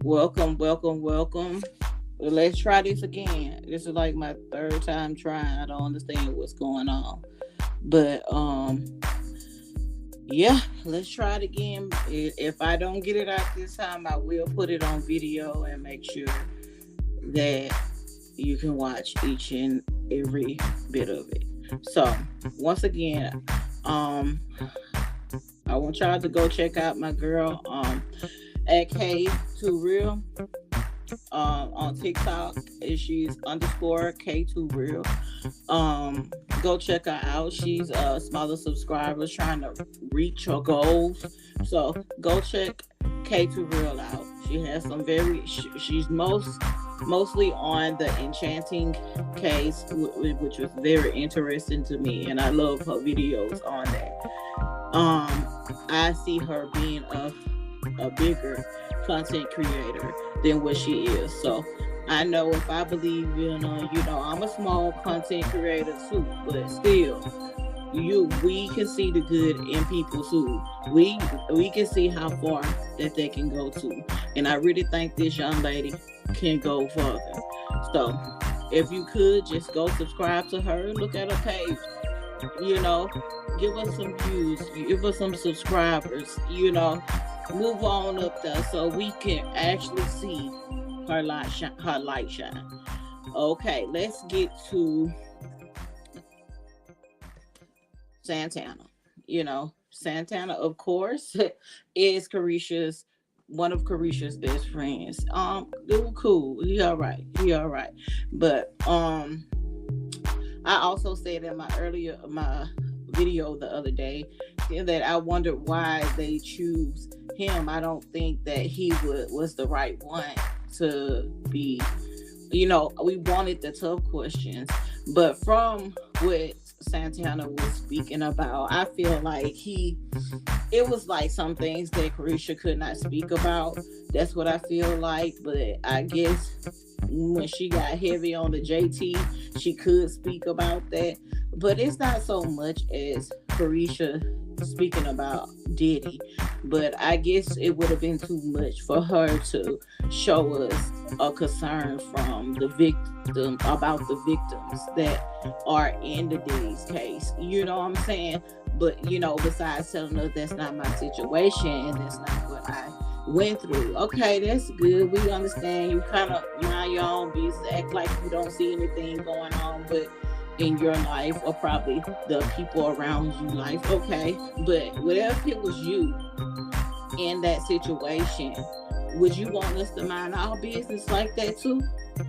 Welcome, welcome, welcome. Well, let's try this again. This is like my third time trying. I don't understand what's going on. But yeah, let's try it again. If I don't get it out this time, I will put it on video and make sure that you can watch each and every bit of it. So, once again, um I want y'all to go check out my girl at K2Real on TikTok. She's underscore K2Real. Go check her out. She's smaller subscribers trying to reach her goals. So go check K2Real out. She has some she's mostly on the enchanting case, which was very interesting to me, and I love her videos on that. I see her being a bigger content creator than what she is. So I know if I believe in I'm a small content creator too, but still, we can see the good in people too. We can see how far that they can go to, and I really think this young lady can go further. So if you could just go subscribe to her, look at her page, you know, give us some views, give us some subscribers, move on up there so we can actually see her light shine. Okay, let's get to Santana. Santana, of course, is Carisha's one of Carisha's best friends. They were cool. He all right. He all right. But I also said in my video the other day that I wondered why they choose him. I don't think that he was the right one to be. We wanted the tough questions, but from what Santana was speaking about, I feel like it was like some things that Careasha could not speak about. That's what I feel like. But I guess when she got heavy on the JT, she could speak about that. But it's not so much as Careasha speaking about Diddy. But I guess it would have been too much for her to show us a concern from the victim about the victims that are in the Diddy's case. You know what I'm saying? But besides telling us that's not my situation and that's not what I went through. Okay, that's good. We understand. You kind of mind your own business, act like you don't see anything going on, but in your life or probably the people around you life. Okay, but what if it was you in that situation? Would you want us to mind our business like that too?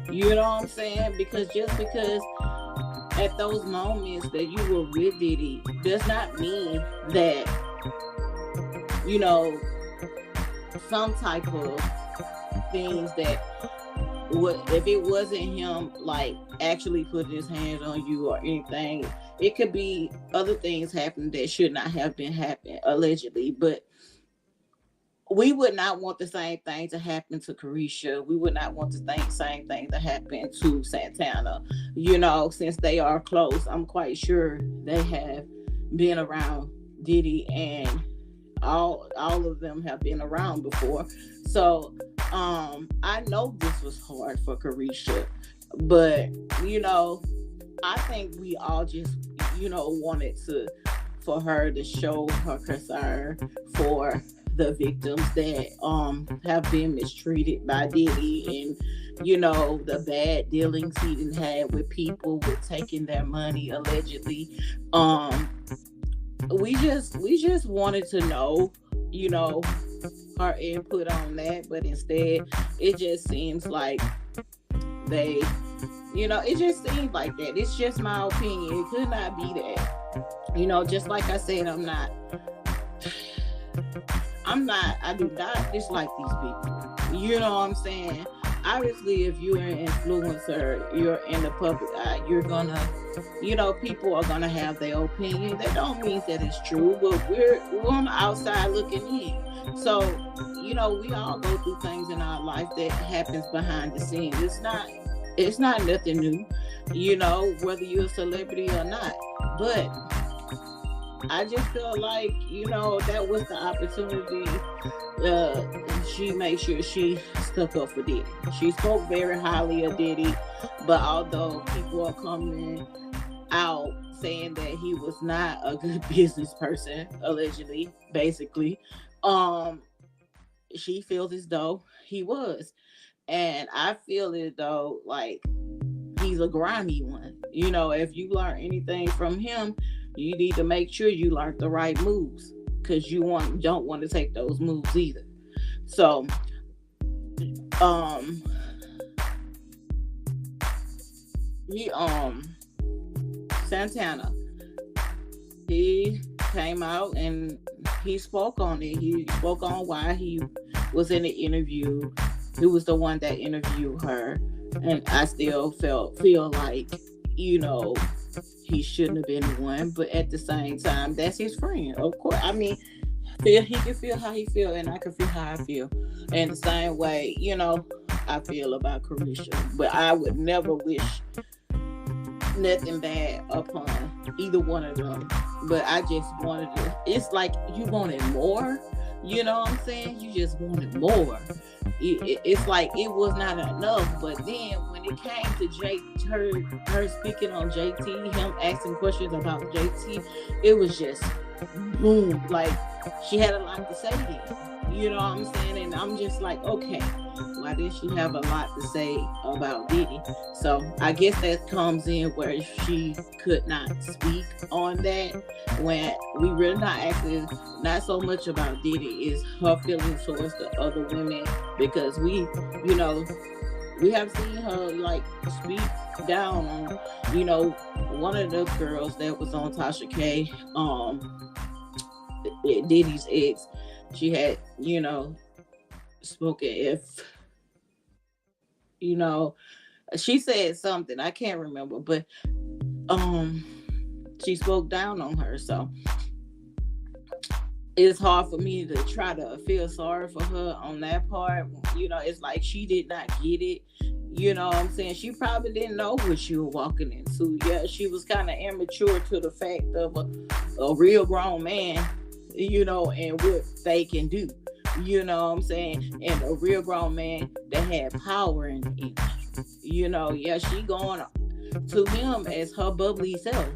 You know what I'm saying? Because just because at those moments that you were with Diddy does not mean that some type of things that would, if it wasn't him like actually putting his hands on you or anything, it could be other things happening that should not have been happening allegedly. But we would not want the same thing to happen to Careasha. We would not want the same thing to happen to Santana. Since they are close, I'm quite sure they have been around Diddy, and all of them have been around before. So I know this was hard for Careasha, but I think we all just wanted for her to show her concern for the victims that have been mistreated by Diddy, and the bad dealings he didn't have with people with taking their money allegedly. We just wanted to know her input on that, but instead it just seems like they it just seems like that. It's just my opinion. It could not be that. Just like I said, I do not dislike these people. You know what I'm saying? Obviously, if you're an influencer, you're in the public eye, you're gonna, people are gonna have their opinion. That don't mean that it's true, but we're on the outside looking in. So, we all go through things in our life that happens behind the scenes. It's not nothing new, whether you're a celebrity or not. But I just feel like, that was the opportunity. uh she made sure she stuck up for Diddy. She spoke very highly of Diddy, but although people are coming out saying that he was not a good business person, allegedly, basically, um she feels as though he was. And I feel as though, like, he's a grimy one. If you learn anything from him, you need to make sure you learn the right moves, because don't want to take those moves either. So, um, he Santana, he came out and he spoke on it. He spoke on why he was in the interview. He was the one that interviewed her, and I still feel like, you know he shouldn't have been the one. But at the same time, that's his friend. Of course, I mean, he can feel how he feel, and I can feel how I feel. And the same way, I feel about Careasha. But I would never wish nothing bad upon either one of them. But I just wanted to. It's like you wanted more. You know what I'm saying? You just wanted more. It's like it was not enough. But then when it came to her speaking on JT, him asking questions about JT, it was just boom. Like, she had a lot to say then. You know what I'm saying? And I'm just like, okay, why did she have a lot to say about Diddy? So I guess that comes in where she could not speak on that, when we really not actually, not so much about Diddy, is her feelings towards the other women, because you know, we have seen her, like, speak down on, one of the girls that was on Tasha K, Diddy's ex. She had, spoken, if, you know she said something, I can't remember, but um she spoke down on her. So it's hard for me to try to feel sorry for her on that part. It's like she did not get it. You know what I'm saying? She probably didn't know what she was walking into. Yeah, she was kind of immature to the fact of a real grown man, and what they can do. You know what I'm saying? And a real grown man that had power in the industry. Yeah, she going to him as her bubbly self.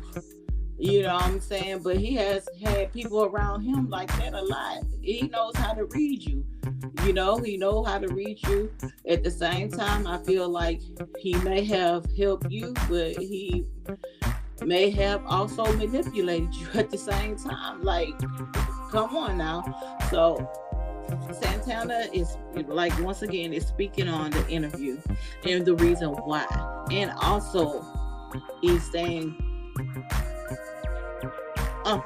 You know what I'm saying? But he has had people around him like that a lot. He knows how to read you. He knows how to read you. At the same time, I feel like he may have helped you, but he may have also manipulated you at the same time. Like, come on now. So Santana is, like, once again, is speaking on the interview and the reason why. And also is saying,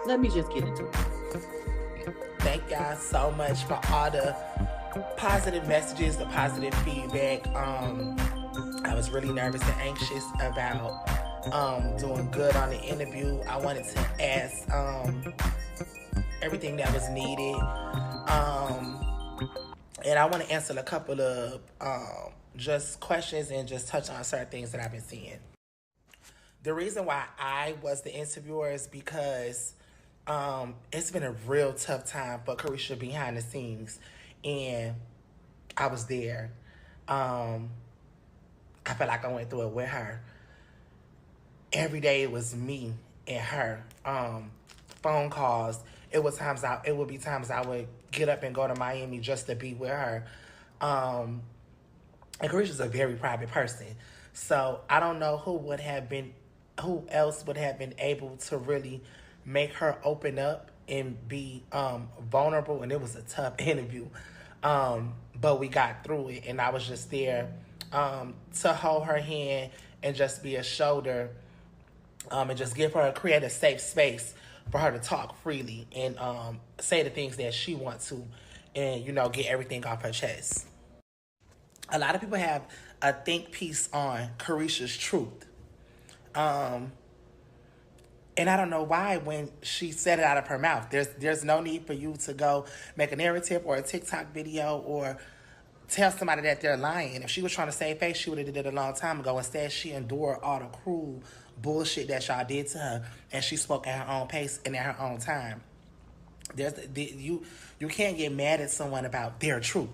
let me just get into it. Thank y'all so much for all the positive messages, the positive feedback. I was really nervous and anxious about doing good on the interview. I wanted to ask everything that was needed. And I want to answer a couple of just questions and just touch on certain things that I've been seeing. The reason why I was the interviewer is because it's been a real tough time for Careasha behind the scenes. And I was there. I felt like I went through it with her. Every day it was me and her. Phone calls. It would be times I would get up and go to Miami just to be with her. And Careasha's a very private person. So I don't know who else would have been able to really make her open up and be vulnerable. And it was a tough interview. But we got through it, and I was just there to hold her hand and just be a shoulder, and just create a safe space for her to talk freely and say the things that she wants to, and get everything off her chest. A lot of people have a think piece on Careasha's truth. And I don't know why when she said it out of her mouth. There's no need for you to go make a narrative or a TikTok video or tell somebody that they're lying. If she was trying to save face, she would have did it a long time ago. Instead, she endured all the cruel bullshit that y'all did to her, and she spoke at her own pace and at her own time. You can't get mad at someone about their truth.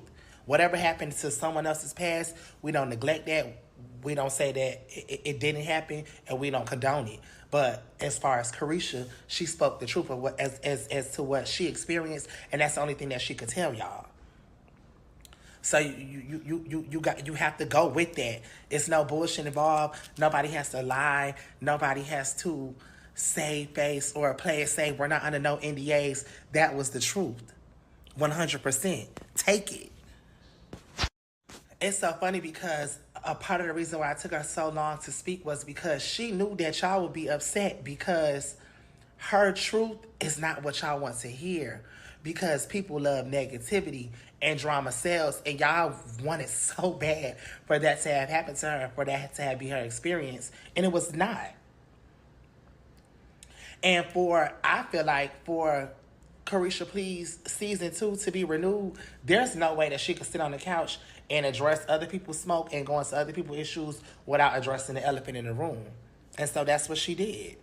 Whatever happened to someone else's past, we don't neglect that. We don't say that it didn't happen, and we don't condone it. But as far as Careasha, she spoke the truth of what as to what she experienced, and that's the only thing that she could tell y'all. So you have to go with that. It's no bullshit involved. Nobody has to lie. Nobody has to save face or play it safe. We're not under no NDAs. That was the truth. 100%. Take it. It's so funny because a part of the reason why it took her so long to speak was because she knew that y'all would be upset because her truth is not what y'all want to hear, because people love negativity and drama sells, and y'all want it so bad for that to have happened to her, for that to have been her experience, and it was not. And I feel like for Careasha Please season 2 to be renewed, there's no way that she could sit on the couch and address other people's smoke and go into other people's issues without addressing the elephant in the room. And so that's what she did.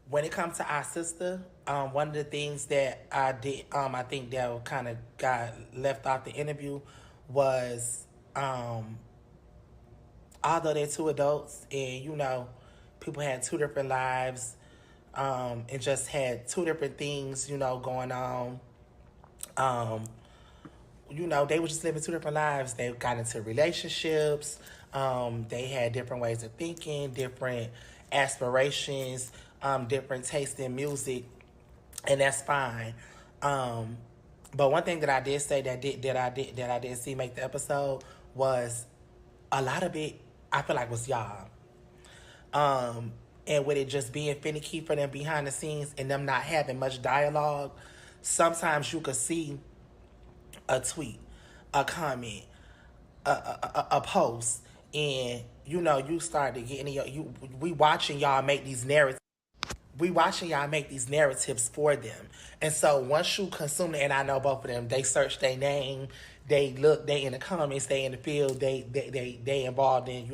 When it comes to our sister, one of the things that I did, I think that kind of got left off the interview was, although they're two adults and, people had two different lives, and just had two different things, going on. Um, they were just living two different lives. They got into relationships. They had different ways of thinking, different aspirations, different taste in music, and that's fine. But one thing that I did say that I did see make the episode was a lot of it. I feel like was y'all. And with it just being finicky for them behind the scenes and them not having much dialogue, sometimes you could see a tweet, a comment, a post, and you start to get in we watching y'all make these narratives. We watching y'all make these narratives for them, and so once you consume it, and I know both of them, they search their name, they look, they in the comments, they in the field, they involved in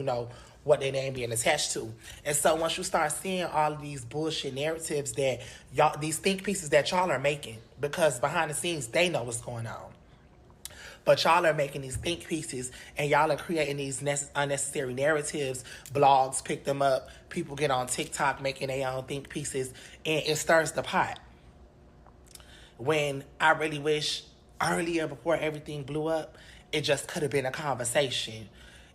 what their name being attached to, and so once you start seeing all of these bullshit narratives that y'all, these think pieces that y'all are making, because behind the scenes they know what's going on. But y'all are making these think pieces and y'all are creating these unnecessary narratives. Blogs pick them up. People get on TikTok making their own think pieces. And it stirs the pot. When I really wish earlier, before everything blew up, it just could have been a conversation.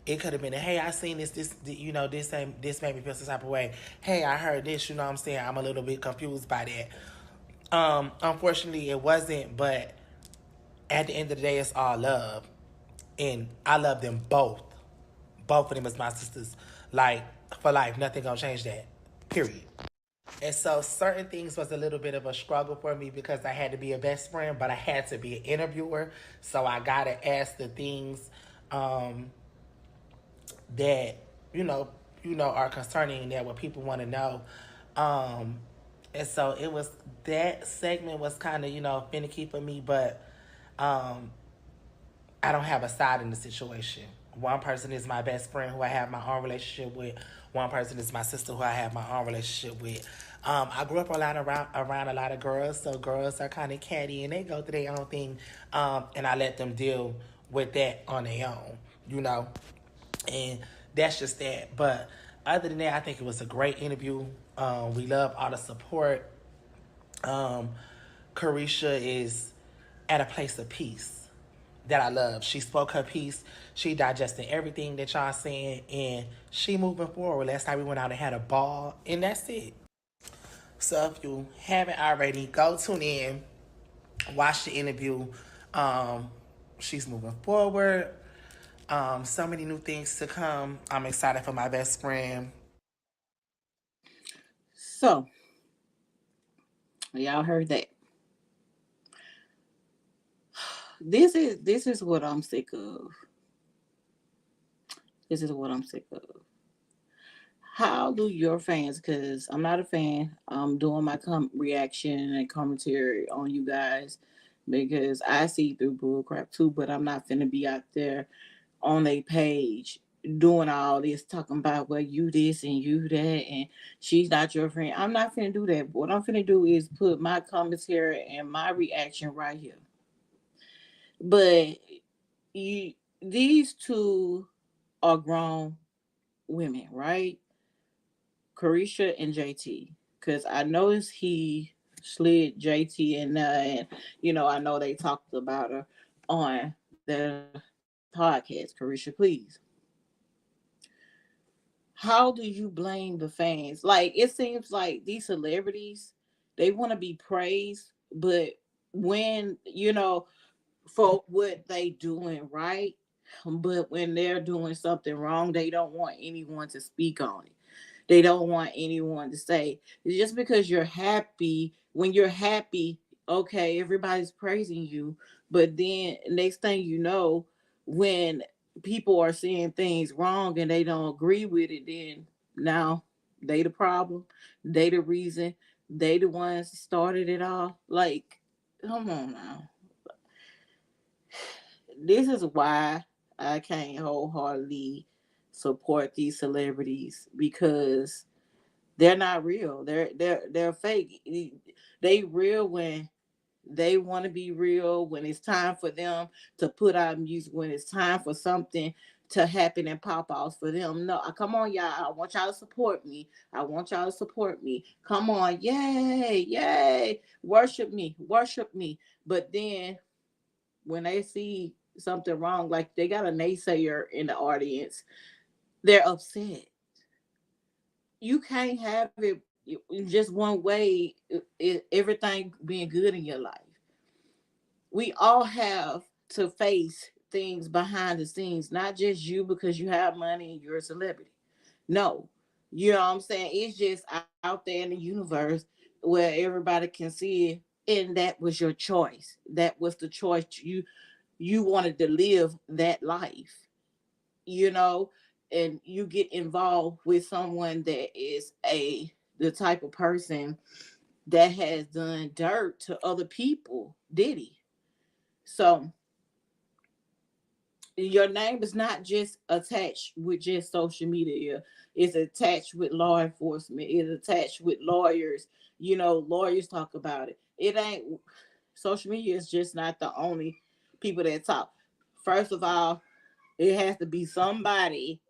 It could have been hey, I seen this made me feel some type of way. Hey, I heard this, what I'm saying? I'm a little bit confused by that. Unfortunately, it wasn't, but at the end of the day, it's all love. And I love them both. Both of them as my sisters. Like, for life, nothing gonna change that. Period. And so certain things was a little bit of a struggle for me because I had to be a best friend, but I had to be an interviewer. So I gotta ask the things that, are concerning, that what people want to know. And so it was, that segment was kind of, finicky for me, but I don't have a side in the situation. One person is my best friend who I have my own relationship with. One person is my sister who I have my own relationship with. I grew up around a lot of girls, so girls are kind of catty and they go through their own thing, and I let them deal with that on their own, and that's just that. But other than that, I think it was a great interview. We love all the support. Careasha is at a place of peace that I love. She spoke her piece. She digested everything that y'all saying, and she moving forward. Last night we went out and had a ball, and that's it. So if you haven't already, go tune in, watch the interview. She's moving forward. So many new things to come. I'm excited for my best friend. So, y'all heard that. This is what I'm sick of. This is what I'm sick of. How do your fans? Because I'm not a fan. I'm doing my reaction and commentary on you guys. because I see through bullcrap too. But I'm not finna be out there on a page doing all this talking about, well, you this and you that and she's not your friend. I'm not finna do that. What I'm finna do is put my commentary and my reaction right here. But you, these two are grown women, right? Careasha and JT. Because I noticed he slid JT in there, and I know they talked about her on the podcast. Careasha, please. How do you blame the fans? Like, it seems like these celebrities, they want to be praised, but when for what they doing right, but when they're doing something wrong, they don't want anyone to speak on it. They don't want anyone to say, just because you're happy, when you're happy, okay, everybody's praising you. But then next thing you know, when people are seeing things wrong and they don't agree with it, then now they the problem, they the reason, they the ones that started it all. Like, come on now. This is why I can't wholeheartedly support these celebrities, because they're not real. They're fake. They real when they want to be real, when it's time for them to put out music, when it's time for something to happen and pop off for them. No, come on, y'all. I want y'all to support me. I want y'all to support me. Come on, yay, yay. Worship me, worship me. But then when they see something wrong, like they got a naysayer in the audience, they're upset. You can't have it in just one way, everything being good in your life. We all have to face things behind the scenes, not just you because you have money and you're a celebrity. No, you know what I'm saying? It's just out there in the universe where everybody can see it. And that was your choice. That was the choice. You wanted to live that life, you know, and you get involved with someone that is a the type of person that has done dirt to other people, did he? So your name is not just attached with just social media. It's attached with law enforcement. It's attached with lawyers. Lawyers talk about it. It ain't social media is just not the only people that talk. First of all, it has to be somebody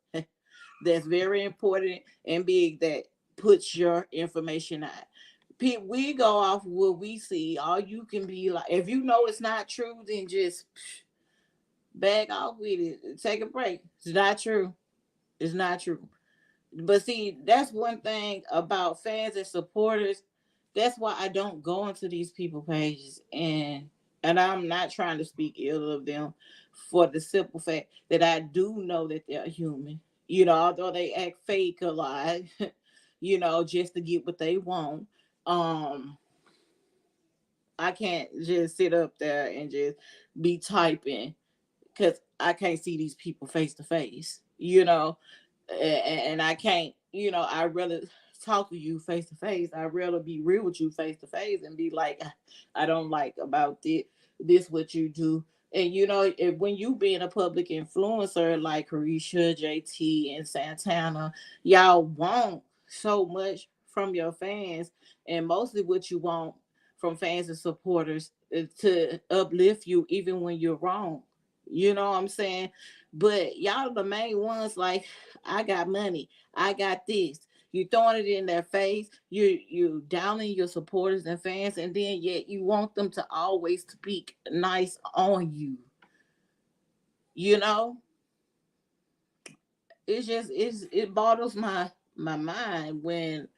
that's very important and big that puts your information out. We go off what we see. All you can be like, if you know it's not true, then just back off with it. Take a break. It's not true. It's not true. But see, that's one thing about fans and supporters. That's why I don't go into these people pages, and I'm not trying to speak ill of them, for the simple fact that I do know that they're human. Although they act fake a lot, just to get what they want. Um, I can't just sit up there and just be typing because I can't see these people face to face, and I can't, I rather talk to you face to face. I rather be real with you face to face and be like, I don't like about this what you do. And when you being a public influencer like Careasha, JT, and Santana, y'all want so much from your fans, and mostly what you want from fans and supporters is to uplift you even when you're wrong. You know what I'm saying? But y'all the main ones, like, I got money, I got this. You throwing it in their face. You downing your supporters and fans, and then yet you want them to always speak nice on you. You know, it boggles my mind when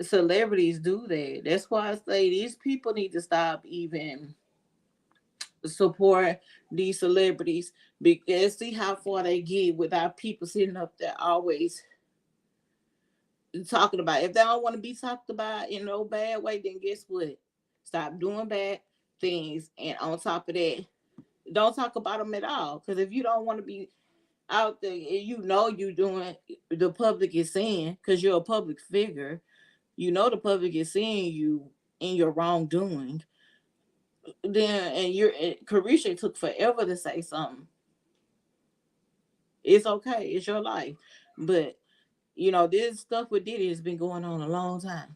celebrities do that. That's why I say these people need to stop even support these celebrities, because see how far they get without people sitting up there always talking about it. If they don't want to be talked about in no bad way, then guess what? Stop doing bad things, and on top of that, don't talk about them at all. Because if you don't want to be out there, and you doing, the public is seeing, because you're a public figure. The public is seeing you in your wrongdoing. then and Careasha took forever to say something. It's okay. It's your life. But this stuff with Diddy has been going on a long time.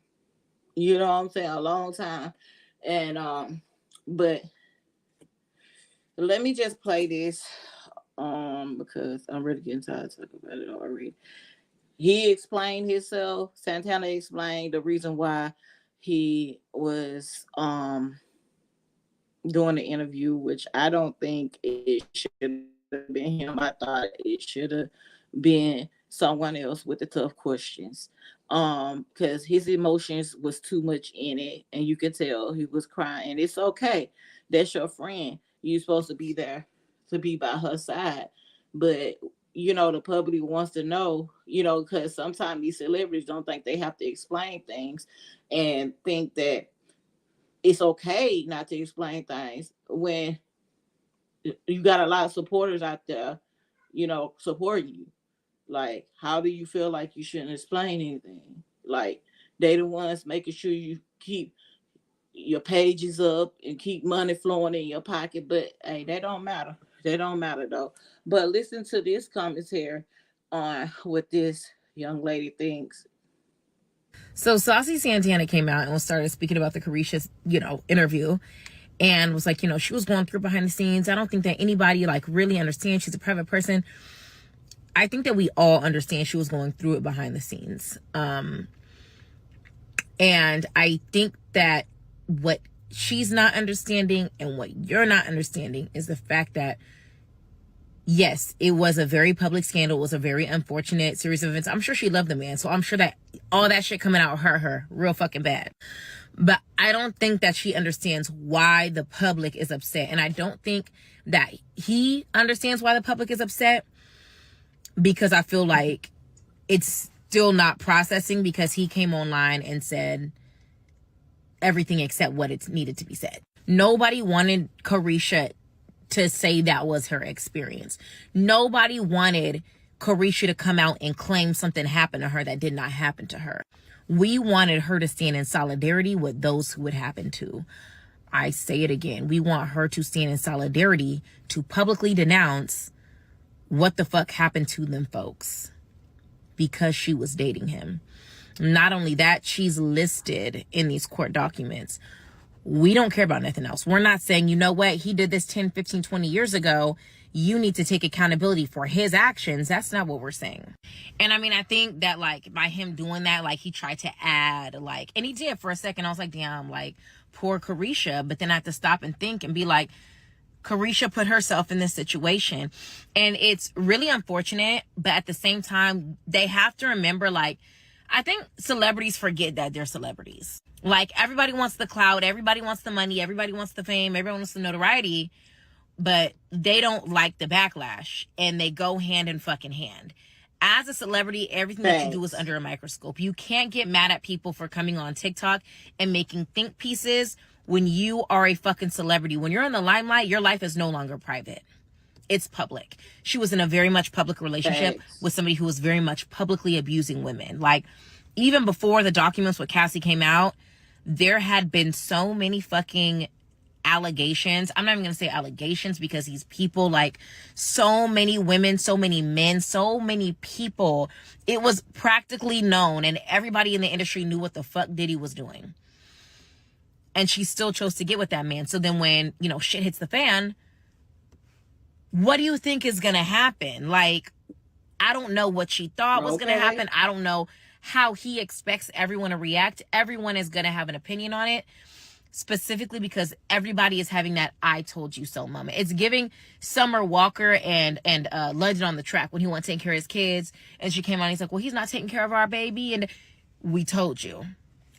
You know what I'm saying? A long time. And but let me just play this because I'm really getting tired of talking about it already. He explained himself. Santana explained the reason why he was doing the interview, which I don't think it should have been him. I thought it should have been someone else with the tough questions. Because his emotions was too much in it, and you could tell he was crying. It's okay. That's your friend. You're supposed to be there to be by her side. But the public wants to know, because sometimes these celebrities don't think they have to explain things and think that it's okay not to explain things when you got a lot of supporters out there, supporting you. Like, how do you feel like you shouldn't explain anything? Like, they the ones making sure you keep your pages up and keep money flowing in your pocket. But hey, that don't matter. That don't matter though. But listen to this commentary on what this young lady thinks. So Saucy Santana came out and started speaking about the Careasha, interview, and was like, she was going through behind the scenes. I don't think that anybody like really understands. She's a private person. I think that we all understand she was going through it behind the scenes. And I think that what she's not understanding and what you're not understanding is the fact that, yes, it was a very public scandal. It was a very unfortunate series of events. I'm sure she loved the man. So I'm sure that all that shit coming out hurt her real fucking bad. But I don't think that she understands why the public is upset. And I don't think that he understands why the public is upset, because I feel like it's still not processing, because he came online and said everything except what it needed to be said. Nobody wanted Careasha to say that was her experience. Nobody wanted Careasha to come out and claim something happened to her that did not happen to her. We wanted her to stand in solidarity with those who it happened to. I say it again. We want her to stand in solidarity to publicly denounce what the fuck happened to them folks because she was dating him. Not only that, she's listed in these court documents. We don't care about nothing else. We're not saying, you know what, he did this 10, 15, 20 years ago. You need to take accountability for his actions. That's not what we're saying. And I mean, I think that like by him doing that, like he tried to add like, and he did for a second. I was like, damn, like poor Careasha. But then I have to stop and think and be like, Careasha put herself in this situation. And it's really unfortunate. But at the same time, they have to remember, like, I think celebrities forget that they're celebrities. Like, everybody wants the clout, everybody wants the money, everybody wants the fame, everyone wants the notoriety, but they don't like the backlash, and they go hand in fucking hand. As a celebrity, everything that you do is under a microscope. You can't get mad at people for coming on TikTok and making think pieces when you are a fucking celebrity. When you're in the limelight, your life is no longer private. It's public. She was in a very much public relationship with somebody who was very much publicly abusing women. Like, even before the documents with Cassie came out, there had been so many fucking allegations. I'm not even going to say allegations because these people, like, so many women, so many men, so many people. It was practically known, and everybody in the industry knew what the fuck Diddy was doing. And she still chose to get with that man. So then when, shit hits the fan, what do you think is going to happen? Like, I don't know what she thought was going to happen. I don't know how he expects everyone to react. Everyone is going to have an opinion on it, specifically because everybody is having that I told you so moment. It's giving Summer Walker and London on the Track when he wanted to take care of his kids. And she came on, he's like, well, he's not taking care of our baby. And we told you,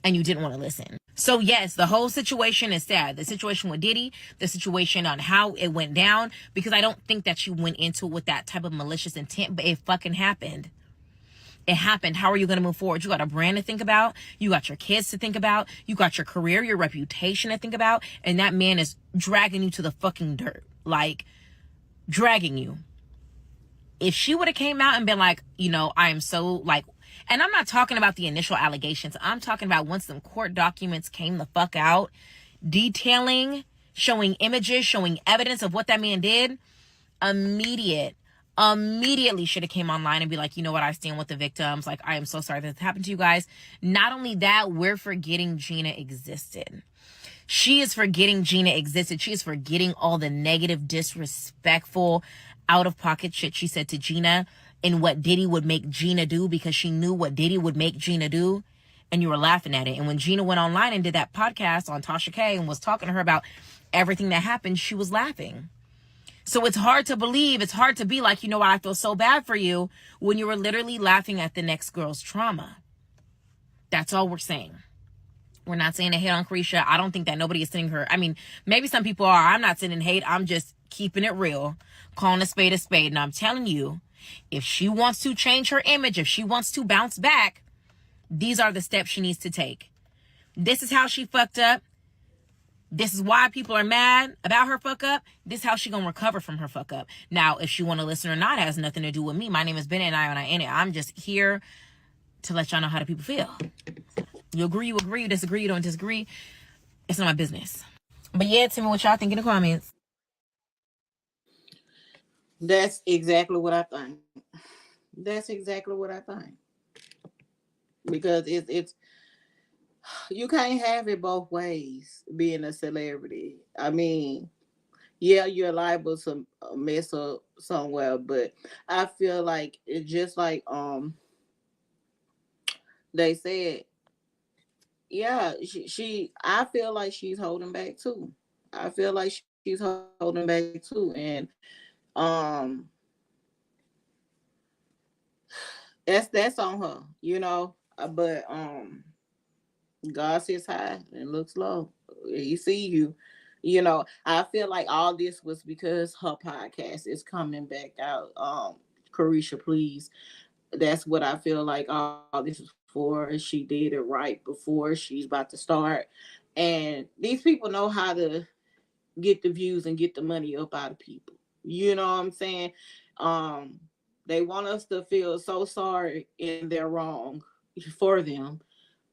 and you didn't want to listen. So yes, the whole situation is sad. The situation with Diddy, the situation on how it went down, because I don't think that she went into it with that type of malicious intent, but it fucking happened. It happened. How are you going to move forward? You got a brand to think about. You got your kids to think about. You got your career, your reputation to think about. And that man is dragging you to the fucking dirt. Like, dragging you. If she would have came out and been like, I am so, like, and I'm not talking about the initial allegations. I'm talking about once some court documents came the fuck out, detailing showing images, showing evidence of what that man did, immediate immediately should have came online and be like, you know what, I stand with the victims. Like, I am so sorry that this happened to you guys. Not only that, we're forgetting Gina existed. She is forgetting Gina existed. She is forgetting all the negative, disrespectful, out of pocket shit she said to Gina and what Diddy would make Gina do, because she knew what Diddy would make Gina do. And you were laughing at it. And when Gina went online and did that podcast on Tasha K and was talking to her about everything that happened, she was laughing. So it's hard to believe. It's hard to be like, you know what, I feel so bad for you, when you were literally laughing at the next girl's trauma. That's all we're saying. We're not saying to hate on Careasha. I don't think that nobody is sending her. I mean, maybe some people are. I'm not sending hate. I'm just keeping it real, calling a spade a spade. And I'm telling you, if she wants to change her image, if she wants to bounce back, these are the steps she needs to take. This is how she fucked up. This is why people are mad about her fuck up. This is how she gonna recover from her fuck up. Now, if she want to listen or not, has nothing to do with me. My name is Bennett, and I ain't it. I'm just here to let y'all know how the people feel. You agree, you agree, you disagree, you don't disagree. It's not my business. But yeah, tell me what y'all think in the comments. That's exactly what I think. That's exactly what I think. Because it's you can't have it both ways being a celebrity. I mean, yeah, you're liable to mess up somewhere, but I feel like it's just like they said, yeah, she I feel like she's holding back too. I feel like she's holding back too. And um that's on her, you know. But God sits high and looks low. He see you. You know, I feel like all this was because her podcast is coming back out. Careasha, please. That's what I feel like all this is for. She did it right before she's about to start. And these people know how to get the views and get the money up out of people. You know what I'm saying? Um, they want us to feel so sorry in their wrong for them.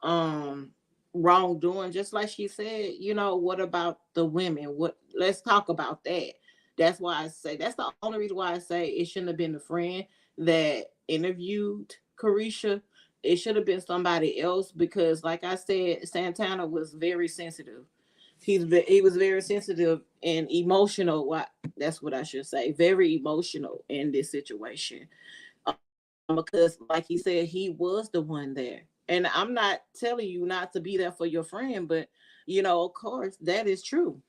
Um, wrongdoing, just like she said, you know, what about the women? What, let's talk about that. That's why I say, that's the only reason why I say it shouldn't have been the friend that interviewed Careasha. It should have been somebody else, because like I said, Santana was very sensitive. He was very sensitive and emotional. That's what I should say. Very emotional in this situation, because like he said, he was the one there. And I'm not telling you not to be there for your friend, but you know, of course, that is true.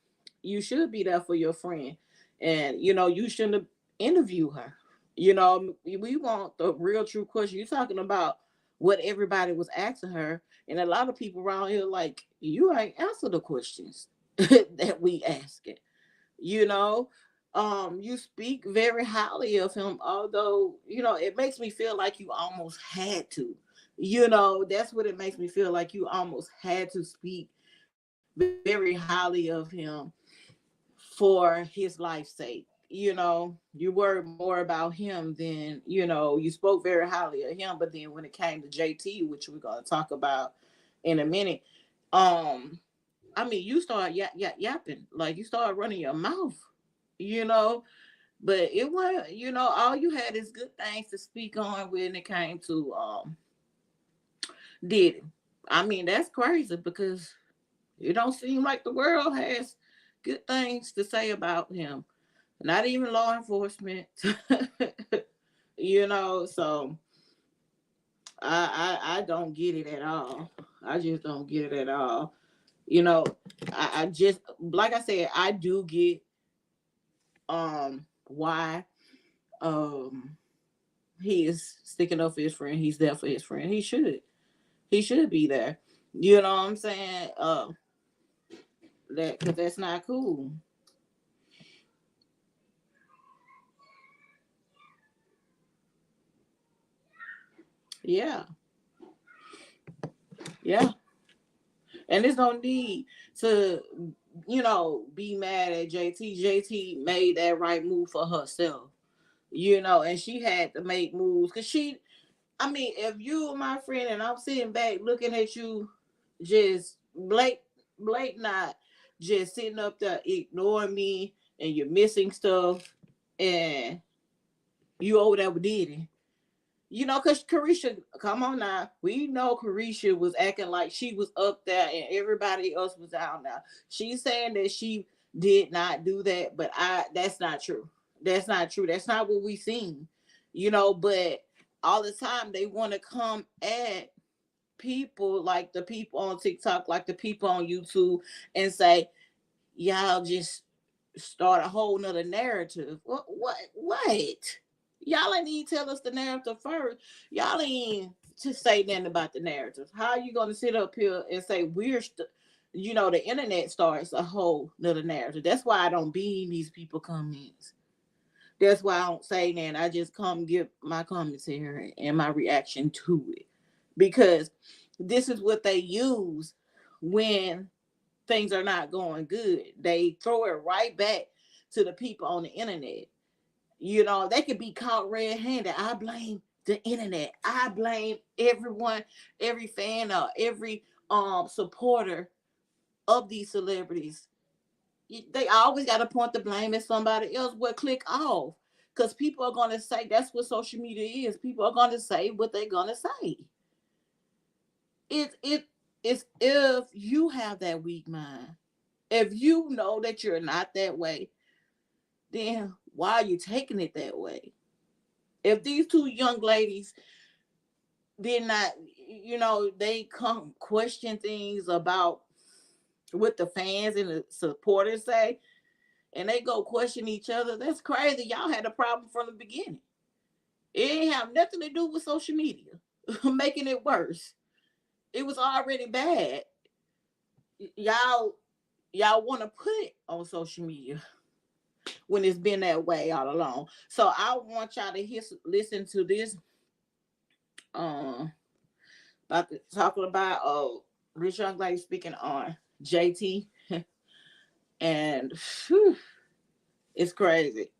You should be there for your friend, and you know, you shouldn't have interviewed her. You know, we want the real true question. You're talking about what everybody was asking her, and a lot of people around here like you ain't answer the questions that we asking. You know, you speak very highly of him, although you know it makes me feel like you almost had to. You know, that's what it makes me feel like, you almost had to speak very highly of him for his life's sake. You know, you worried more about him than, you know, you spoke very highly of him, but then when it came to JT, which we're going to talk about in a minute, um I mean, you start yapping, like you start running your mouth, you know. But it was, you know, all you had is good things to speak on when it came to Diddy. I mean, that's crazy because it don't seem like the world has good things to say about him. Not even law enforcement. You know, so I don't get it at all. I just don't get it at all. You know, I just, like I said, I do get why um he is sticking up for his friend. He's there for his friend. He should be there. You know what I'm saying? That, because that's not cool. Yeah, yeah. And there's no need to, you know, be mad at JT. JT made that right move for herself. You know, and she had to make moves because she, I mean, if you are my friend and I'm sitting back looking at you just blatant not just sitting up there ignoring me, and you're missing stuff, and you over there with Diddy. You know, because Careasha, come on now. We know Careasha was acting like she was up there and everybody else was down now. She's saying that she did not do that, but that's not true. That's not true. That's not what we seen. You know, but all the time they want to come at people, like the people on TikTok, like the people on YouTube, and say, y'all just start a whole nother narrative. What? Y'all ain't even tell us the narrative first. Y'all ain't just say nothing about the narrative. How are you gonna sit up here and say the internet starts a whole nother narrative? That's why I don't be in these people comments. That's why I don't say that. I just come give my commentary and my reaction to it. Because this is what they use when things are not going good. They throw it right back to the people on the internet. You know, they could be caught red-handed. I blame the internet. I blame everyone, every fan or every supporter of these celebrities. They always got to point the blame at somebody else. Well, click off. Because people are going to say, that's what social media is. People are going to say what they're going to say. It's if you have that weak mind, if you know that you're not that way, then why are you taking it that way? If these two young ladies did not, they come question things about what the fans and the supporters say, and they go question each other, that's crazy. Y'all had a problem from the beginning. It ain't have nothing to do with social media making it worse. It was already bad. Y'all want to put it on social media when it's been that way all along. So I want y'all to listen to this. Talking about rich young lady speaking on JT, and whew, it's crazy.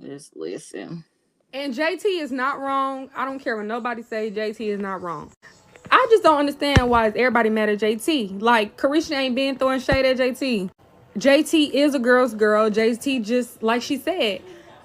Just listen. And JT is not wrong. I don't care what nobody say. JT is not wrong. I just don't understand why is everybody mad at JT. Like, Careasha ain't been throwing shade at JT. JT is a girl's girl. JT just, like she said,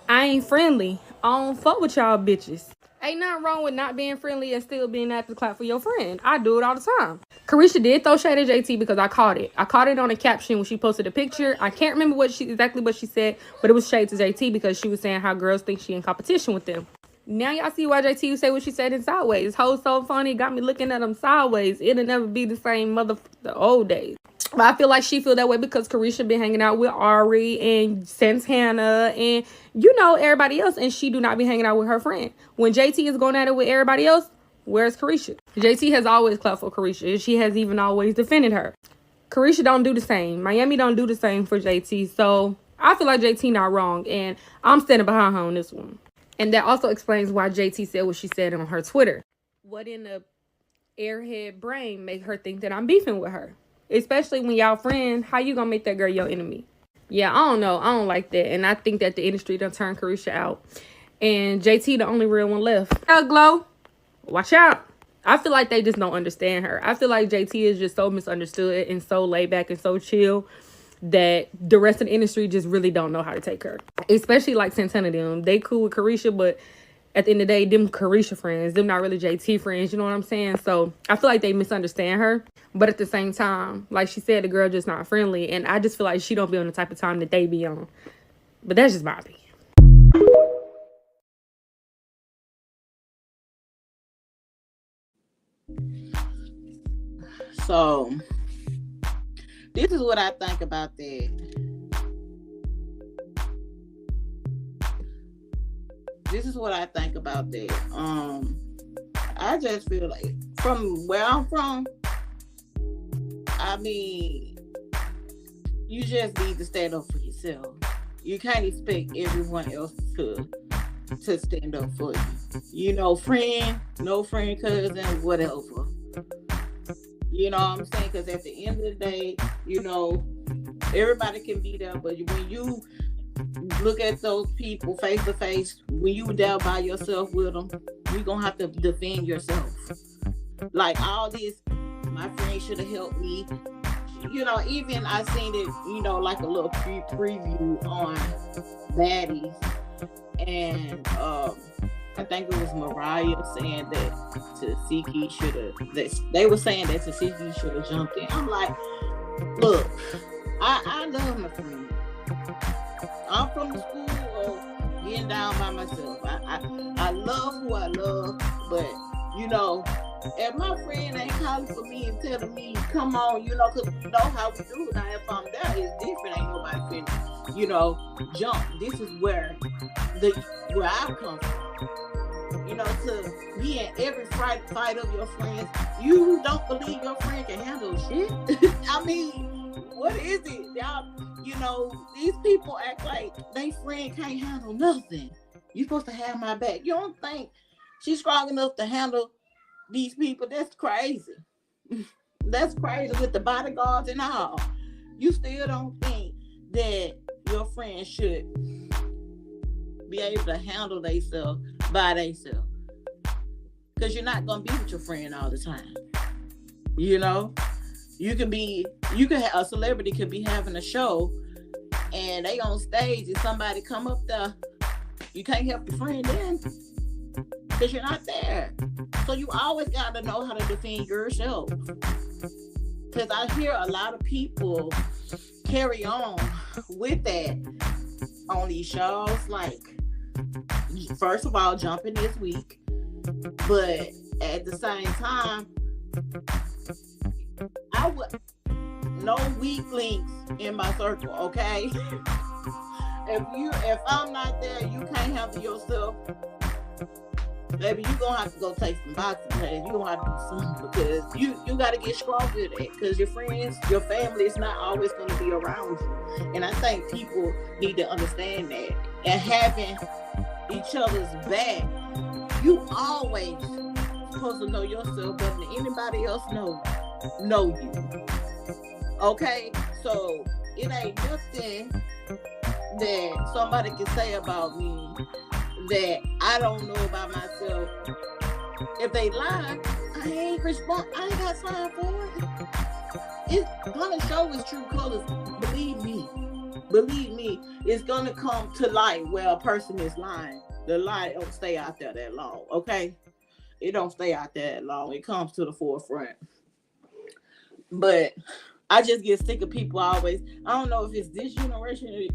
I ain't friendly. I don't fuck with y'all bitches. Ain't nothing wrong with not being friendly and still being at the clap for your friend. I do it all the time. Careasha did throw shade at JT because I caught it. I caught it on a caption when she posted a picture. I can't remember exactly what she said, but it was shade to JT because she was saying how girls think she in competition with them. Now y'all see why JT say what she said in Sideways. Hoes so funny, got me looking at them sideways. It'll never be the same the old days. But I feel like she feel that way because Careasha been hanging out with Ari and Santana and, everybody else. And she do not be hanging out with her friend. When JT is going at it with everybody else, where's Careasha? JT has always clapped for Careasha. She has even always defended her. Careasha don't do the same. Miami don't do the same for JT. So I feel like JT not wrong. And I'm standing behind her on this one. And that also explains why JT said what she said on her Twitter. What in the airhead brain make her think that I'm beefing with her? Especially when y'all friends, how you gonna make that girl your enemy? Yeah, I don't know. I don't like that. And I think that the industry done turned Careasha out. And JT the only real one left. Glow, watch out. I feel like they just don't understand her. I feel like JT is just so misunderstood and so laid back and so chill that the rest of the industry just really don't know how to take her. Especially like Santana them. They cool with Careasha, but at the end of the day, them Careasha friends, them not really JT friends, you know what I'm saying? So I feel like they misunderstand her. But at the same time, like she said, the girl just not friendly. And I just feel like she don't be on the type of time that they be on. But that's just my opinion. So this is what I think about that. This is what I think about that. I just feel like from where I'm from, I mean, you just need to stand up for yourself. You can't expect everyone else to stand up for you. Friend, no friend, cousin, whatever. You know what I'm saying? Because at the end of the day, everybody can be there, but when you look at those people face to face, when you down by yourself with them, you're going to have to defend yourself. Like all this, my friend should have helped me. even I seen it, like a little preview on Baddies, and I think it was Mariah saying that Tasiki should have. They were saying that Tasiki should have jumped in. I'm like, look, I love my friend. I'm from the school of getting down by myself. I love who I love, but if my friend ain't calling for me and telling me, come on, because you know how we do it. Now, if I'm there, it's different. Ain't nobody finna, jump. This is where I come from. To be in every fight of your friends, you don't believe your friend can handle shit. I mean, what is it? Y'all, these people act like they friend can't handle nothing. You supposed to have my back. You don't think she's strong enough to handle these people? That's crazy. That's crazy with the bodyguards and all. You still don't think that your friend should be able to handle themselves by themselves? Because you're not going to be with your friend all the time. A celebrity could be having a show and they on stage and somebody come up there. You can't help your friend then because you're not there. So you always got to know how to defend yourself. Because I hear a lot of people carry on with that on these shows. Like, first of all, jumping this week. But at the same time, I would no weak links in my circle, okay? If I'm not there, you can't handle yourself. Baby, you gonna have to go take some boxing class. You gonna have to do something because you gotta get stronger at it. Because your friends, your family is not always gonna be around you. And I think people need to understand that. And having each other's back, you always supposed to know yourself better than anybody else know you. Okay? So it ain't nothing that somebody can say about me that I don't know about myself. If they lie, I ain't got time for it. It's gonna show its true colors. Believe me, it's gonna come to light where a person is lying. The lie don't stay out there that long, okay? It don't stay out there that long. It comes to the forefront. But I just get sick of people always. I don't know if it's this generation.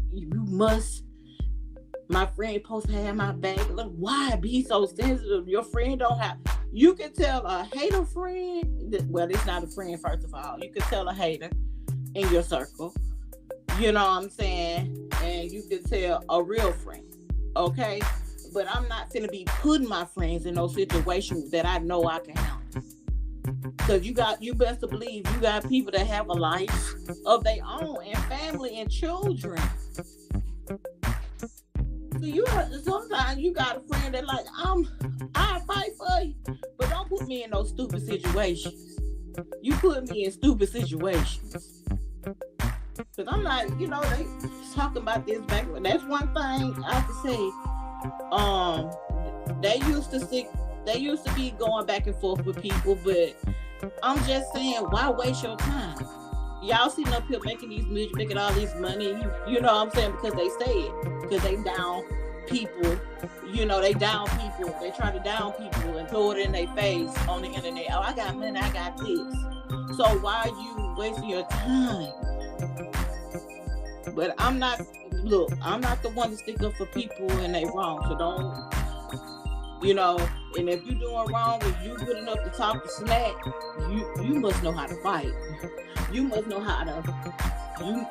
My friend supposed to have my back. Like, why be so sensitive? Your friend don't have. You can tell a hater friend. Well, it's not a friend, first of all. You can tell a hater in your circle. You know what I'm saying? And you can tell a real friend. Okay? But I'm not finna be putting my friends in those situations that I know I can handle. Because you best to believe you got people that have a life of their own and family and children. So sometimes you got a friend that like, I fight for you, but don't put me in those stupid situations. You put me in stupid situations. Because I'm like, they talking about this back. That's one thing I have to say. They used to be going back and forth with people, but I'm just saying, why waste your time? Y'all sitting up here making these music, making all this money, you know what I'm saying, because they say it, because they down people, they down people, they try to down people and throw it in their face on the internet. Oh, I got money, I got this. So why are you wasting your time? But I'm not the one to stick up for people and they wrong, so don't, and if you doing wrong and you good enough to talk to smack, you must know how to fight. You must know how to,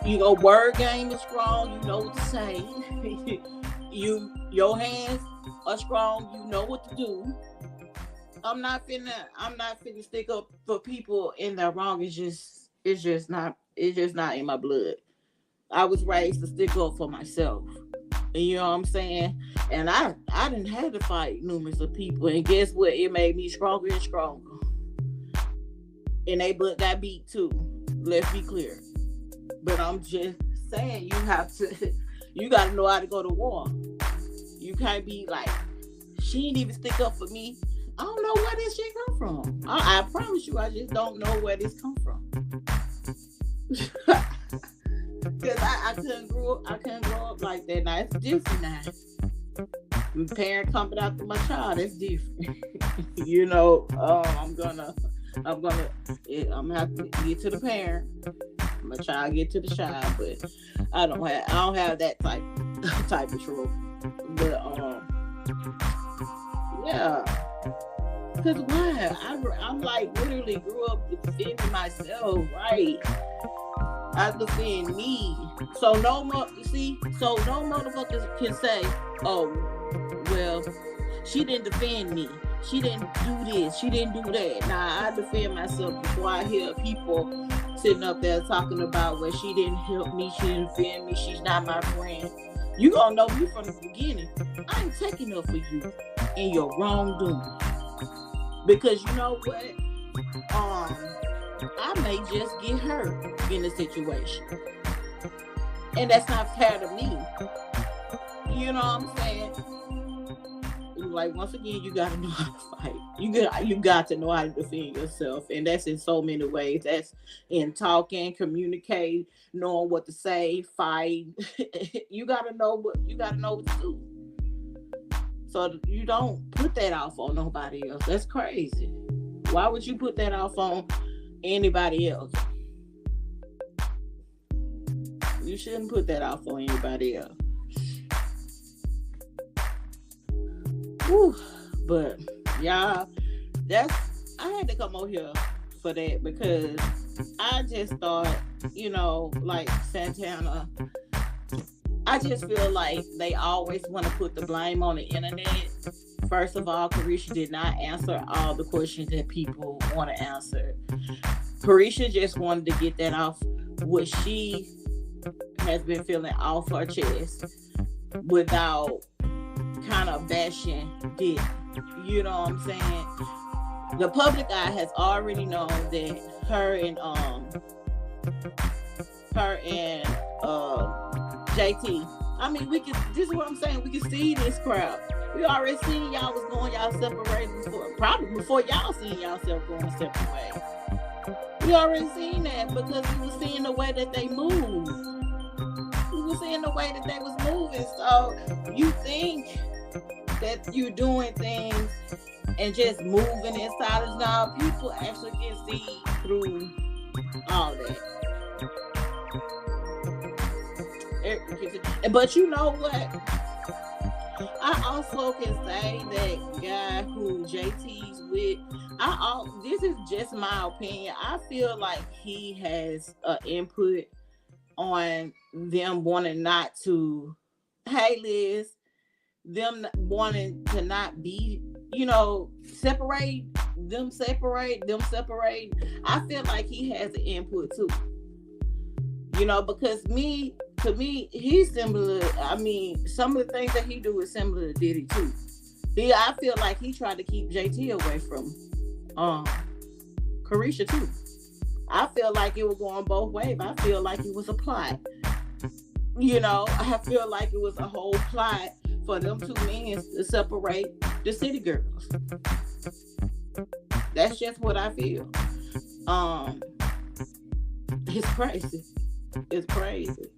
your word game is strong, you know what to say. Your hands are strong, you know what to do. I'm not finna stick up for people in their wrong. It's just not in my blood. I was raised to stick up for myself. You know what I'm saying? And I didn't have to fight numerous of people. And guess what? It made me stronger and stronger. And they got beat too. Let's be clear. But I'm just saying, you got to know how to go to war. You can't be like, she didn't even stick up for me. I don't know where this shit come from. I promise you, I just don't know where this come from. Cause I couldn't grow up like that. Now it's different now. Parent coming after my child, that's different. You know, I'm gonna have to get to the parent. My child get to the child, but I don't have that type of trouble. But yeah, cause why? I'm like literally grew up defending myself, right? I defend me. So no more. You see, so no motherfuckers can say, "Oh, well, she didn't defend me. She didn't do this. She didn't do that." Nah, I defend myself before I hear people sitting up there talking about, "Well, she didn't help me. She didn't defend me. She's not my friend." You gonna know me from the beginning. I ain't taking up for you in your wrongdoing, because you know what? I may just get hurt in the situation, and that's not fair to me. You know what I'm saying? Like, once again, you gotta know how to fight. You got to know how to defend yourself, and that's in so many ways. That's in talking, communicate, knowing what to say, fight. You gotta know what to do, so you don't put that off on nobody else. That's crazy. Why would you put that off on anybody else? You shouldn't put that off on anybody else. Whew. But y'all, I had to come over here for that, because I just thought, like Santana, I just feel like they always want to put the blame on the internet. First of all, Careasha did not answer all the questions that people want to answer. Careasha just wanted to get that off, what she has been feeling off her chest, without kind of bashing Dick. You know what I'm saying? The public eye has already known that her and JT. I mean, this is what I'm saying. We can see this crowd. We already seen y'all was going y'all separate before y'all seen yourself going separate ways. We already seen that, because we were seeing the way that they moved. We were seeing the way that they was moving. So you think that you're doing things and just moving in silence? Now people actually can see through all that. But you know what? I also can say that guy who JT's with, this is just my opinion. I feel like he has an input on them wanting not to, hey Liz, them wanting to not be, separate. I feel like he has an input too. Because to me, he's similar. I mean, some of the things that he do is similar to Diddy too. I feel like he tried to keep JT away from Careasha too. I feel like it was going both ways. I feel like it was a plot. I feel like it was a whole plot for them two men to separate the city girls. That's just what I feel. It's crazy. It's crazy.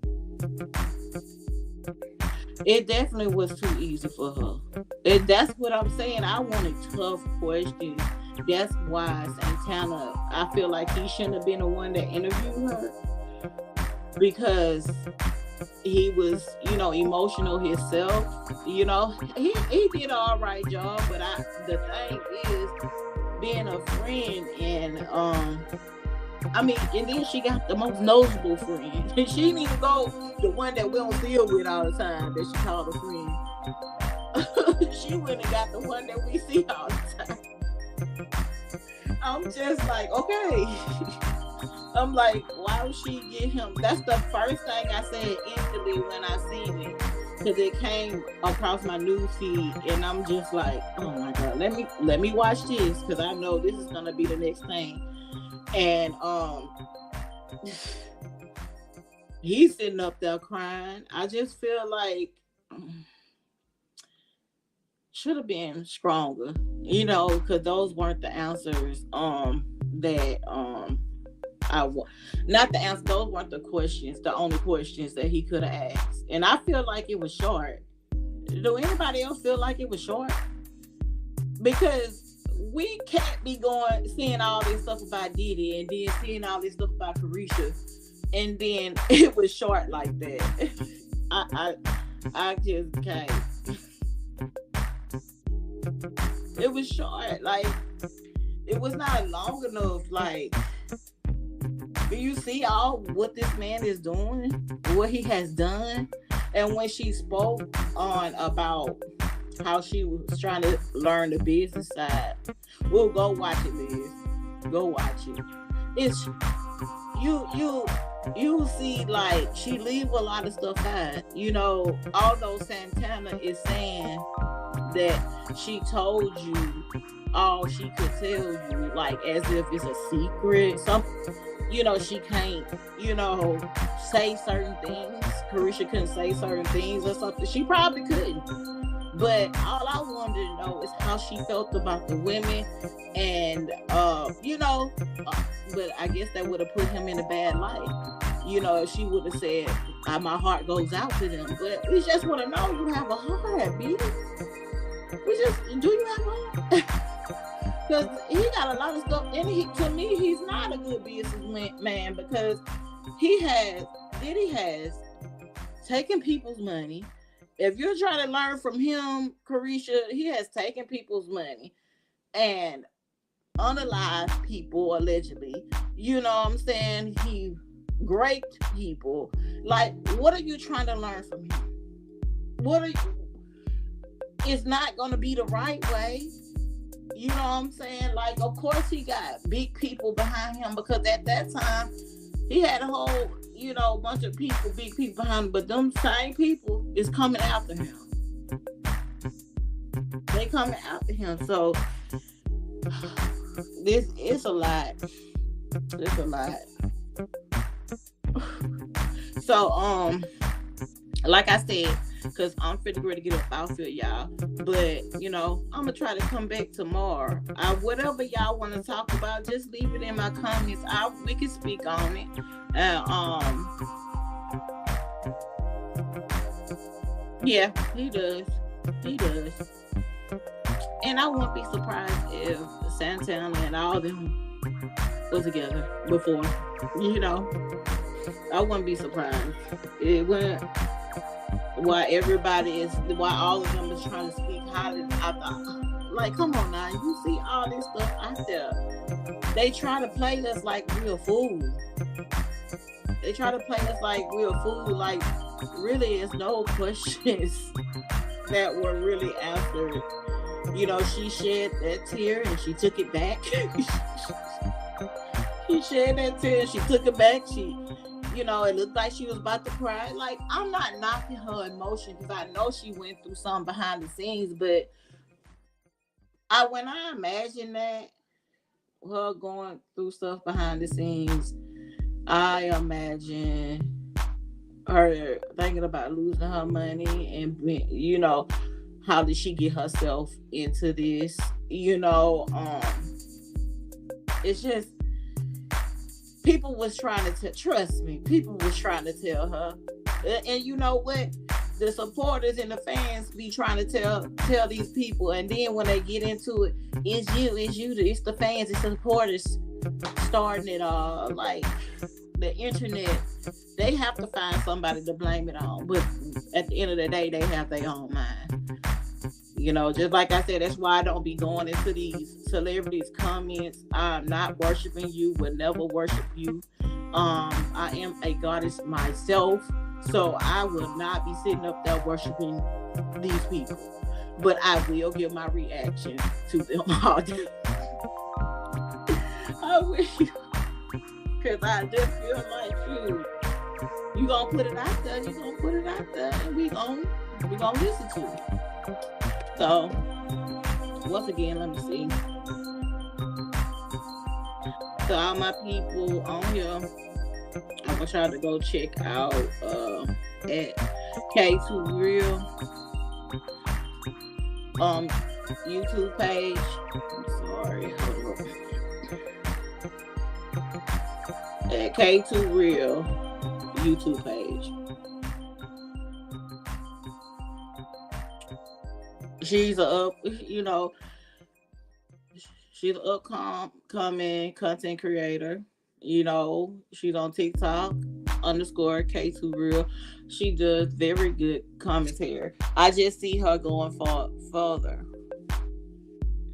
It definitely was too easy for her. That's what I'm saying. I wanted tough questions. That's why Santana, I feel like he shouldn't have been the one that interviewed her, because he was, emotional himself. He did an all right job, but the thing is, being a friend, and and then she got the most noticeable friend. And she didn't even go the one that we don't deal with all the time, that she called a friend. She went and got the one that we see all the time. I'm just like, okay. I'm like, why would she get him? That's the first thing I said instantly when I seen it, because it came across my news feed, and I'm just like, oh my god, let me watch this, because I know this is gonna be the next thing. And he's sitting up there crying. I just feel like should have been stronger, because those weren't the answers that not the answer. Those weren't the questions. The only questions that he could have asked, and I feel like it was short. Do anybody else feel like it was short? Because we can't be seeing all this stuff about Diddy and then seeing all this stuff about Careasha, and then it was short like that. I just can't. It was short, like it was not long enough. Like, do you see all what this man is doing, what he has done? And when she spoke on about how she was trying to learn the business side, well, go watch it, Liz. Go watch it. It's you see, like, she leave a lot of stuff out. You know, although Santana is saying that she told you all she could tell you, like as if it's a secret. She can't, say certain things. Careasha couldn't say certain things or something. She probably couldn't. But all I wanted to know is how she felt about the women, and but I guess that would have put him in a bad light. If she would have said, "My heart goes out to them," but we just want to know you have a heart, B. Do you have a heart? Because he got a lot of stuff, and to me, he's not a good businessman because Diddy has taken people's money. If you're trying to learn from him, Careasha, he has taken people's money and unalived people, allegedly. You know what I'm saying? He raped people. Like, what are you trying to learn from him? It's not going to be the right way. You know what I'm saying? Like, of course he got big people behind him because at that time he had a whole, bunch of people, big people behind him. But them same people is coming after him. They coming after him. So this is a lot. It's a lot. So like I said, because I'm finna ready to get up outfit, y'all. But, I'm going to try to come back tomorrow. Whatever y'all want to talk about, just leave it in my comments. We can speak on it. Yeah, he does. He does. And I wouldn't be surprised if Santana and all them was together before. I wouldn't be surprised. It wouldn't. Why all of them is trying to speak highly. Like, come on now, you see all this stuff out there. They try to play us like we're a fool. They try to play us like we're a fool. Like, really, is no questions that were really answered. She shed that tear and she took it back. She shed that tear and she took it back. It looked like she was about to cry. Like, I'm not knocking her emotion because I know she went through something behind the scenes, but when I imagine that, her going through stuff behind the scenes, I imagine her thinking about losing her money and, how did she get herself into this? It's just, people was trying to trust me. People was trying to tell her, and you know what? The supporters and the fans be trying to tell these people, and then when they get into it, it's the fans, it's the supporters starting it all. Like, the internet, they have to find somebody to blame it on, but at the end of the day, they have their own mind. Just like I said, that's why I don't be going into these celebrities' comments. I'm not worshiping you, will never worship you. I am a goddess myself, so I will not be sitting up there worshiping these people. But I will give my reaction to them all day. I will, because I just feel like you gonna put it out there, and we gonna listen to it. So, once again, let me see. So, all my people on here, I'm gonna try to go check out at K2 Real YouTube page. I'm sorry, hold up. at K2 Real YouTube page. She's she's an upcoming content creator. She's on TikTok underscore K2 Real. She does very good commentary. I just see her going further.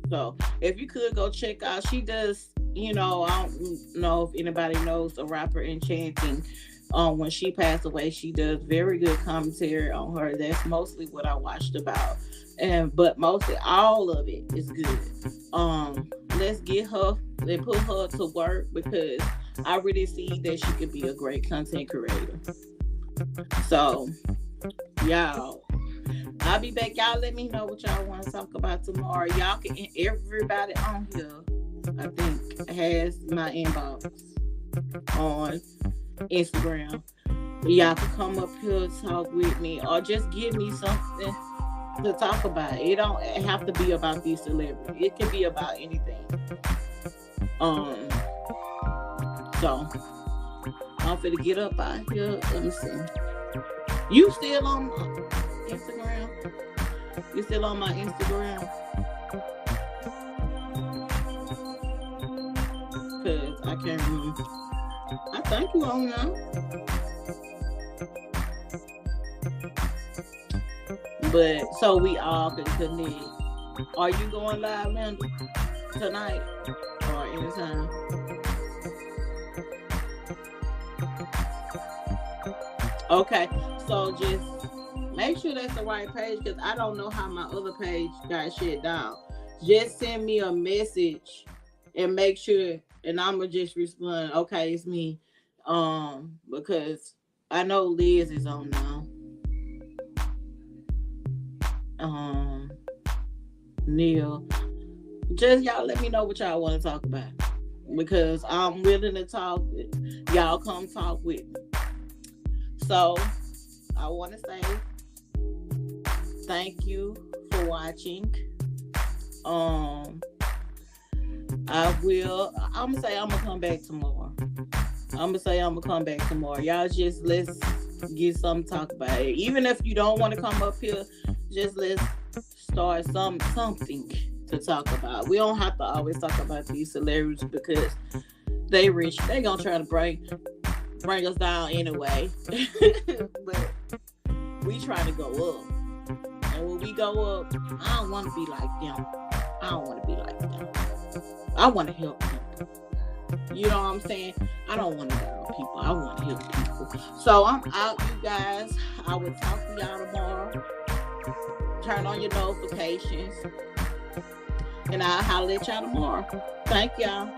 So if you could go check out, she does. I don't know if anybody knows the rapper Enchanting. When she passed away, she does very good commentary on her. That's mostly what I watched about, but mostly all of it is good. Let's get her and put her to work because I really see that she could be a great content creator. So, y'all, I'll be back. Y'all let me know what y'all want to talk about tomorrow. Y'all can, everybody on here, I think, has my inbox on Instagram. Y'all can come up here and talk with me or just give me something to talk about. It don't have to be about these celebrities. It can be about anything. So I'm finna get up out here. Let me see. You still on my Instagram? You still on my Instagram? Cause I can't remember. I think you on now. But so we all can connect. Are you going live, Linda, tonight or anytime? Okay, so just make sure that's the right page because I don't know how my other page got shut down. Just send me a message and make sure, and I'm gonna just respond. Okay, it's me, because I know Liz is on now. Neil, just y'all let me know what y'all want to talk about because I'm willing to talk. Y'all come talk with me. So I want to say thank you for watching. I'm gonna say I'm gonna come back tomorrow. Y'all just let's get something to talk about. Even if you don't want to come up here, just let's start something to talk about. We don't have to always talk about these celebrities because they rich. They gonna try to bring us down anyway. But we try to go up. And when we go up, I don't want to be like them. I want to help people. You know what I'm saying? I don't want to down people. I want to help people. So I'm out, you guys. I will talk to y'all tomorrow. Turn on your notifications. And I'll holler at y'all tomorrow. Thank y'all.